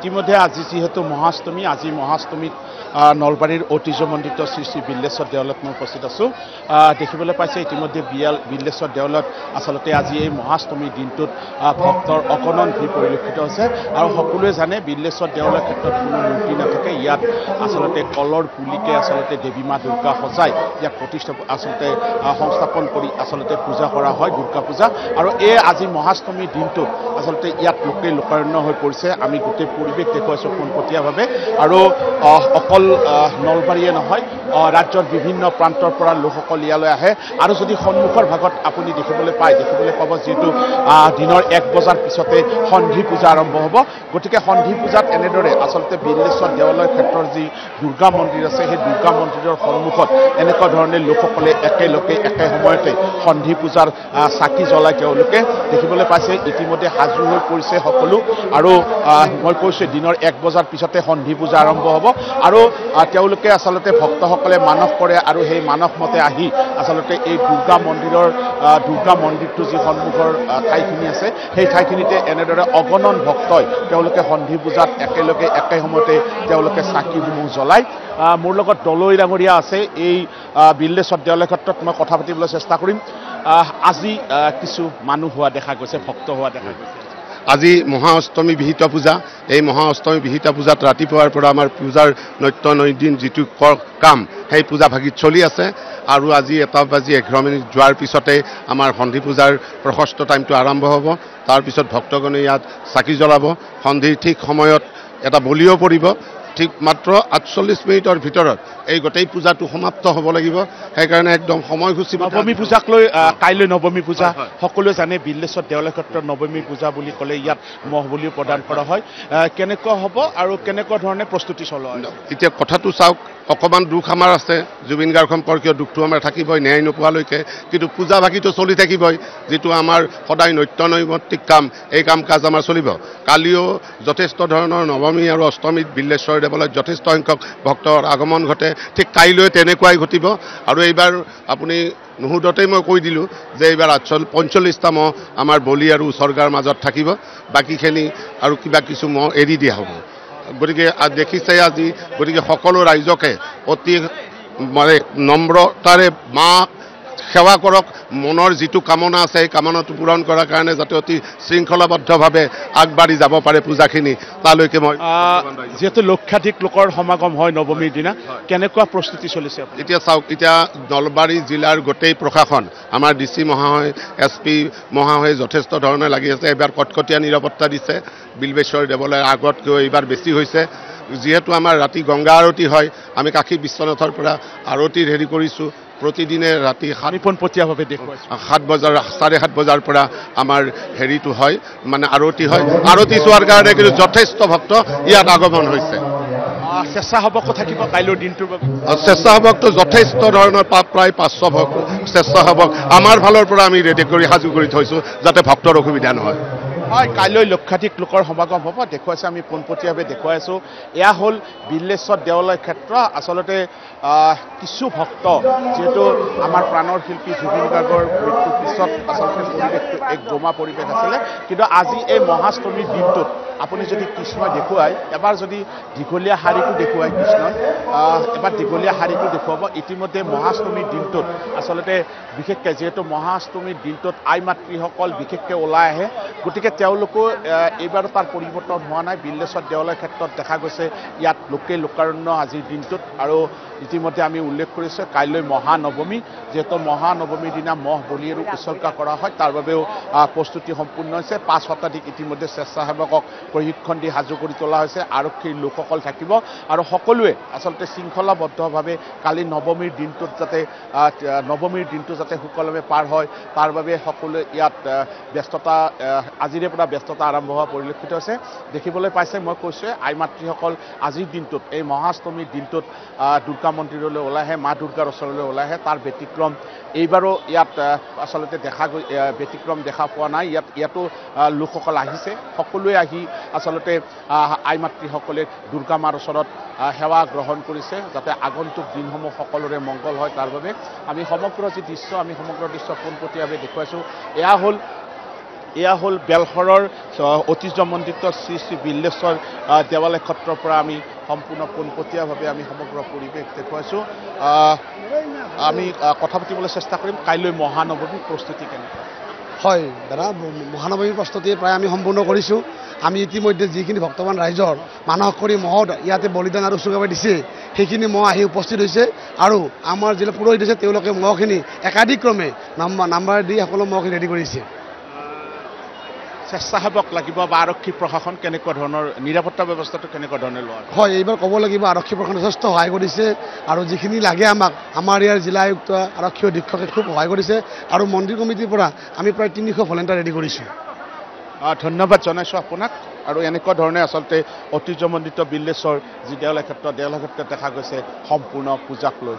ইতিমধ্যে আজি যেহেতু মহাষ্টমী, আজি মহাষ্টমীত নলবাৰীৰ ঐতিহ্যমণ্ডিত শ্ৰী শ্ৰী বিল্লেশ্বৰ দেৱালত মই উপস্থিত আছোঁ। দেখিবলৈ পাইছে ইতিমধ্যে বিল্লেশ্বৰ দেৱালত আচলতে আজি এই মহাষ্টমীৰ দিনটোত ভক্তৰ অগণন ভিৰ পৰিলক্ষিত হৈছে। আৰু সকলোৱে জানে বিল্লেশ্বৰ দেৱালৰ ক্ষেত্ৰত কোনো মূৰ্তি নাথাকে। ইয়াত আচলতে কলৰ পুলিকে আচলতে দেৱী মা দুৰ্গা সজাই ইয়াক সংস্থাপন কৰি আচলতে পূজা কৰা হয়, দুৰ্গা পূজা। আৰু এই আজি মহাষ্টমীৰ দিনটোত আচলতে ইয়াত লোকে লোকাৰণ্য হৈ পৰিছে। আমি গোটেই পৰিৱেশ দেখুৱাইছোঁ পোনপটীয়াভাৱে। আৰু অকল নলবাৰীয়ে নহয়, ৰাজ্যৰ বিভিন্ন প্ৰান্তৰ পৰা লোকসকল ইয়ালৈ আহে। আৰু যদি সন্মুখৰ ভাগত আপুনি দেখিবলৈ পাব, যিহেতু দিনৰ 1 বজাৰ পিছতে সন্ধি পূজা আৰম্ভ হ'ব। গতিকে সন্ধি পূজাত এনেদৰে আচলতে বিল্লেশ্বৰ দেৱালয়ৰ ক্ষেত্ৰৰ যি দুৰ্গা মন্দিৰ আছে, সেই দুৰ্গা মন্দিৰৰ সন্মুখত এনেকুৱা ধৰণে লোকসকলে একেলগে একে সময়তে সন্ধি পূজাৰ চাকি জ্বলাই তেওঁলোকে দেখিবলৈ পাইছে। ইতিমধ্যে সাজু হৈ পৰিছে সকলো। আৰু মই কৈছোঁ দিনৰ 1 বজাৰ পিছতে সন্ধি পূজা আৰম্ভ হ'ব। আৰু তেওঁলোকে আচলতে ভক্তসকলে মানস কৰে আৰু সেই মানস মতে আহি আচলতে এই দুৰ্গা মন্দিৰটো যি সন্মুখৰ ঠাইখিনি আছে, সেই ঠাইখিনিতে এনেদৰে অগণন ভক্তই তেওঁলোকে সন্ধি পূজাত একেলগে একে সময়তে তেওঁলোকে চাকিসমূহ জ্বলায়। মোৰ লগত দলৈ ডাঙৰীয়া আছে। এই বিল্লেশ্বৰ দেৱালয়ৰ ক্ষেত্ৰত মই কথা পাতিবলৈ চেষ্টা কৰিম। আজি কিছু মানুহ হোৱা দেখা গৈছে, ভক্ত হোৱা দেখা গৈছে। আজি মহাষ্টমী বিহিত পূজা। এই মহাষ্টমী বিহিত পূজাত ৰাতিপুৱাৰ পৰা আমাৰ পূজাৰ নৈদিন যিটো কাম, সেই পূজা ভাগিত চলি আছে। আৰু আজি 1:11 যোৱাৰ পিছতে আমাৰ সন্ধি পূজাৰ প্ৰশস্ত টাইমটো আৰম্ভ হ'ব। তাৰপিছত ভক্তগণে ইয়াত চাকি জ্বলাব। সন্ধিৰ ঠিক সময়ত এটা বলিও পৰিব। ঠিক মাত্ৰ 48 মিনিটৰ ভিতৰত এই গোটেই পূজাটো সমাপ্ত হ'ব লাগিব। সেইকাৰণে একদম সময়সূচী। নৱমী পূজাক লৈ কাইলৈ নৱমী পূজা। সকলোৱে জানে বিল্লেশ্বৰ দেৱালয়ৰ ক্ষেত্ৰত নৱমী পূজা বুলি ক'লে ইয়াত মহ বলিও প্ৰদান কৰা হয়। কেনেকুৱা হ'ব আৰু কেনেকুৱা ধৰণে প্ৰস্তুতি চলোৱা হয়? এতিয়া কথাটো চাওক, অকণমান দুখ আমাৰ আছে। জুবিন গাৰ্গ সম্পৰ্কীয় দুখটো আমাৰ থাকিবই ন্যায় নোপোৱালৈকে। কিন্তু পূজা ভাগিটো চলি থাকিবই, যিটো আমাৰ সদায় নৈমিত্তিক কাম, এই কাম কাজ আমাৰ চলিব। কালিও যথেষ্ট ধৰণৰ নৱমী আৰু অষ্টমীত বিল্লেশ্বৰ দেৱালয়ত যথেষ্ট সংখ্যক ভক্তৰ আগমন ঘটে। ঠিক কাইলৈ তেনেকুৱাই ঘটিব। আৰু এইবাৰ আপুনি নুসুধতেই মই কৈ দিলোঁ যে এইবাৰ 45টা মহ আমাৰ বলি আৰু উচৰ্গাৰ মাজত থাকিব। বাকীখিনি আৰু কিছু মহ এৰি দিয়া হ'ব। গতিকে দেখিছে আজি, গতিকে সকলো ৰাইজকে অতি নম্ৰতাৰে মাক সেৱা কৰক। মনৰ যিটো কামনা আছে সেই কামনাটো পূৰণ কৰাৰ কাৰণে যাতে অতি শৃংখলাবদ্ধভাৱে আগবাঢ়ি যাব পাৰে পূজাখিনি, তালৈকে মই যিহেতু লক্ষাধিক লোকৰ সমাগম হয় নৱমীৰ দিনা, কেনেকুৱা প্ৰস্তুতি চলিছে? এতিয়া চাওক, এতিয়া নলবাৰী জিলাৰ গোটেই প্ৰশাসন, আমাৰ DC মহাশয়, SP মহাশয়ে যথেষ্ট ধৰণে লাগি আছে। এইবাৰ কটকটীয়া নিৰাপত্তা দিছে। বিল্লেশ্বৰ দেৱালয়ৰ আগতকৈ এইবাৰ বেছি হৈছে। যিহেতু আমাৰ ৰাতি গংগা আৰতি হয়, আমি কাশী বিশ্বনাথৰ পৰা আৰতিৰ হেৰি কৰিছোঁ। প্ৰতিদিনে ৰাতি 7 বজাৰ 7:30 বজাৰ পৰা আমাৰ হেৰিটো হয়, মানে আৰতি হয়। আৰতি চোৱাৰ কাৰণে কিন্তু যথেষ্ট ভক্ত ইয়াত আগমন হৈছে। স্বেচ্ছাসেৱকো থাকিব কাইলৈৰ দিনটোৰ বাবে? স্বেচ্ছাসেৱকটো যথেষ্ট ধৰণৰ প্ৰায় 500 স্বেচ্ছাসেৱক আমাৰ ফালৰ পৰা আমি ৰেডি কৰি সাজু কৰি থৈছোঁ, যাতে ভক্তৰ অসুবিধা নহয়। হয়, কাইলৈ লক্ষাধিক লোকৰ সমাগম হ'ব। দেখুৱাইছোঁ, আমি পোনপটীয়াভাৱে দেখুৱাইছোঁ। এয়া হ'ল বিল্লেশ্বৰ দেৱালয় ক্ষেত্ৰ। আচলতে কিছু ভক্ত, যিহেতু আমাৰ প্ৰাণৰ শিল্পী জুবিন গাৰ্গৰ মৃত্যুৰ পিছত আচলতে পৰিৱেশটো এক গোমা পৰিৱেশ আছিলে। কিন্তু আজি এই মহাষ্টমীৰ দিনটোত আপুনি যদি কৃষ্ণই দেখুৱায়, এবাৰ যদি দীঘলীয়া শাৰীটো দেখুৱায় কৃষ্ণই, এবাৰ দীঘলীয়া শাৰীটো দেখুৱাব। ইতিমধ্যে মহাষ্টমীৰ দিনটোত আচলতে বিশেষকৈ যিহেতু মহাষ্টমীৰ দিনটোত আই মাতৃসকল বিশেষকৈ ওলাই আহে। গতিকে তেওঁলোকো এইবাৰো তাৰ পৰিৱৰ্তন হোৱা নাই। বিল্লেশ্বৰ দেৱালয়ৰ ক্ষেত্ৰত দেখা গৈছে ইয়াত লোকে লোকাৰণ্য আজিৰ দিনটোত। আৰু ইতিমধ্যে আমি উল্লেখ কৰিছোঁ কাইলৈ মহানৱমী, যিহেতু মহানৱমীৰ দিনা মহ বলি আৰু উচৰ্গা কৰা হয়, তাৰ বাবেও প্ৰস্তুতি সম্পূৰ্ণ হৈছে। 5 শতাধিক ইতিমধ্যে স্বেচ্ছাসেৱকক প্ৰশিক্ষণ দি সাজু কৰি তোলা হৈছে। আৰক্ষীৰ লোকসকল থাকিব। আৰু সকলোৱে আচলতে শৃংখলাবদ্ধভাৱে কালি নৱমীৰ দিনটো যাতে সুকলমে পাৰ হয়, তাৰ বাবে সকলোৱে ইয়াত ব্যস্ততা, আজিৰে পৰা ব্যস্ততা আৰম্ভ হোৱা পৰিলক্ষিত হৈছে। দেখিবলৈ পাইছে, মই কৈছোঁ আই মাতৃসকল আজিৰ দিনটোত, এই মহাষ্টমীৰ দিনটোত দুৰ্গা মন্দিৰলৈ ওলাই আহে, মা দুৰ্গাৰ ওচৰলৈ ওলাই আহে। তাৰ ব্যতিক্ৰম এইবাৰো ইয়াত আচলতে ব্যতিক্ৰম দেখা পোৱা নাই। ইয়াতো লোকসকল আহিছে। সকলোৱে আহি আচলতে আই মাতৃসকলে দুৰ্গা মাৰ ওচৰত সেৱা গ্ৰহণ কৰিছে, যাতে আগন্তুক দিনসমূহ সকলোৰে মংগল হয়। তাৰ বাবে আমি সমগ্ৰ দৃশ্য পোনপটীয়াভাৱে দেখুৱাইছোঁ। এয়া হ'ল এয়া হ'ল বেলশৰৰ ঐতিহ্যমণ্ডিত শ্ৰী শ্ৰী বিল্লেশ্বৰ দেৱালয় ক্ষেত্ৰৰ পৰা আমি সম্পূৰ্ণ পোনপটীয়াভাৱে আমি সমগ্ৰ পৰিৱেশ দেখুৱাইছোঁ আমি কথা পাতিবলৈ চেষ্টা কৰিম কাইলৈ মহানৱমীৰ প্ৰস্তুতি কেনেকুৱা হয় দাদা মহানৱমীৰ প্ৰস্তুতি প্ৰায় আমি সম্পূৰ্ণ কৰিছোঁ আমি ইতিমধ্যে যিখিনি ভক্তবান ৰাইজৰ মানস কৰি মহত ইয়াতে বলিদান আৰু উৎসৰ্গা দিছে সেইখিনি মহ আহি উপস্থিত হৈছে আৰু আমাৰ যিবিলাক পুৰোহিত আছে তেওঁলোকে মহখিনি একাধিক্ৰমে নাম্বাৰ দি সকলো মহখিনি ৰেডি কৰিছে স্বেচ্ছাসেৱক লাগিব বা আৰক্ষী প্ৰশাসন কেনেকুৱা ধৰণৰ নিৰাপত্তা ব্যৱস্থাটো কেনেকুৱা ধৰণে লোৱা হয় এইবাৰ ক'ব লাগিব আৰক্ষী প্ৰশাসনে যথেষ্ট সহায় কৰিছে আৰু যিখিনি লাগে আমাক আমাৰ ইয়াৰ জিলা আয়ুক্ত আৰক্ষী অধীক্ষকে খুব সহায় কৰিছে আৰু মন্দিৰ কমিটিৰ পৰা আমি প্ৰায় 300 ভলেণ্টিয়াৰ ৰেডি কৰিছোঁ ধন্যবাদ জনাইছোঁ আপোনাক আৰু এনেকুৱা ধৰণে আচলতে ঐতিহ্যমণ্ডিত বিল্লেশ্বৰ যি দেৱালয় ক্ষেত্ৰত দেখা গৈছে সম্পূৰ্ণ পূজাক লৈ